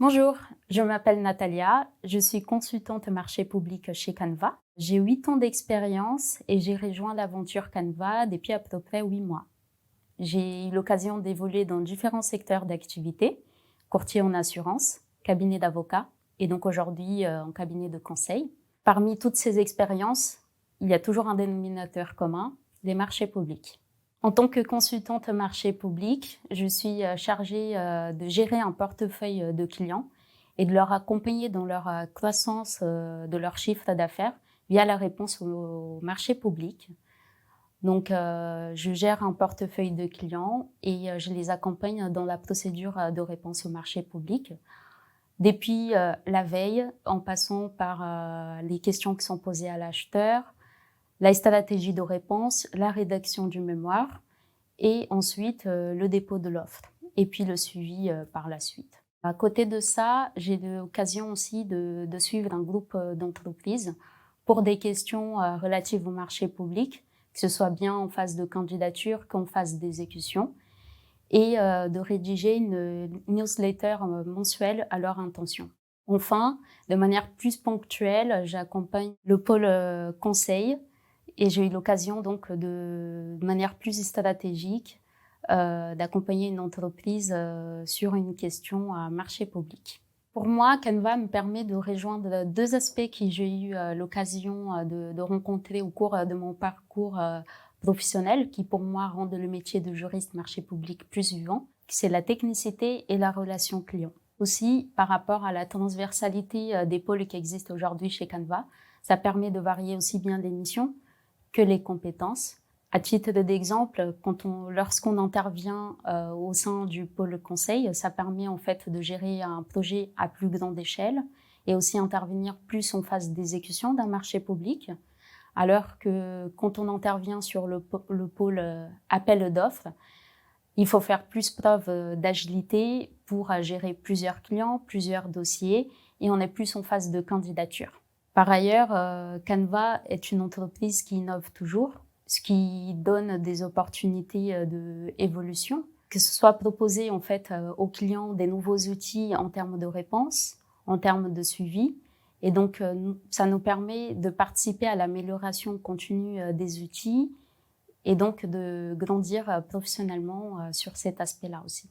Bonjour, je m'appelle Natalia, je suis consultante marché public chez Canva. J'ai 8 ans d'expérience et j'ai rejoint l'aventure Canva depuis à peu près 8 mois. J'ai eu l'occasion d'évoluer dans différents secteurs d'activité, courtier en assurance, cabinet d'avocat et donc aujourd'hui en cabinet de conseil. Parmi toutes ces expériences, il y a toujours un dénominateur commun, les marchés publics. En tant que consultante marché public, je suis chargée de gérer un portefeuille de clients et de leur accompagner dans leur croissance de leur chiffre d'affaires via la réponse au marché public. Donc, je gère un portefeuille de clients et je les accompagne dans la procédure de réponse au marché public. Depuis la veille, en passant par les questions qui sont posées à l'acheteur, la stratégie de réponse, la rédaction du mémoire et ensuite le dépôt de l'offre et puis le suivi par la suite. À côté de ça, j'ai l'occasion aussi de suivre un groupe d'entreprises pour des questions relatives au marché public, que ce soit bien en phase de candidature qu'en phase d'exécution, et de rédiger une newsletter mensuelle à leur intention. Enfin, de manière plus ponctuelle, j'accompagne le pôle conseil et j'ai eu l'occasion donc de manière plus stratégique d'accompagner une entreprise sur une question à marché public. Pour moi, Canva me permet de rejoindre deux aspects que j'ai eu l'occasion de rencontrer au cours de mon parcours professionnel, qui pour moi rendent le métier de juriste marché public plus vivant. C'est la technicité et la relation client. Aussi, par rapport à la transversalité des pôles qui existent aujourd'hui chez Canva, ça permet de varier aussi bien les missions que les compétences. À titre d'exemple, lorsqu'on intervient au sein du pôle conseil, ça permet en fait de gérer un projet à plus grande échelle et aussi intervenir plus en phase d'exécution d'un marché public, alors que quand on intervient sur le pôle appel d'offres, il faut faire plus preuve d'agilité pour gérer plusieurs clients, plusieurs dossiers et on est plus en phase de candidature. Par ailleurs, Canva est une entreprise qui innove toujours, ce qui donne des opportunités d'évolution, que ce soit proposer en fait aux clients des nouveaux outils en termes de réponse, en termes de suivi, et donc ça nous permet de participer à l'amélioration continue des outils et donc de grandir professionnellement sur cet aspect-là aussi.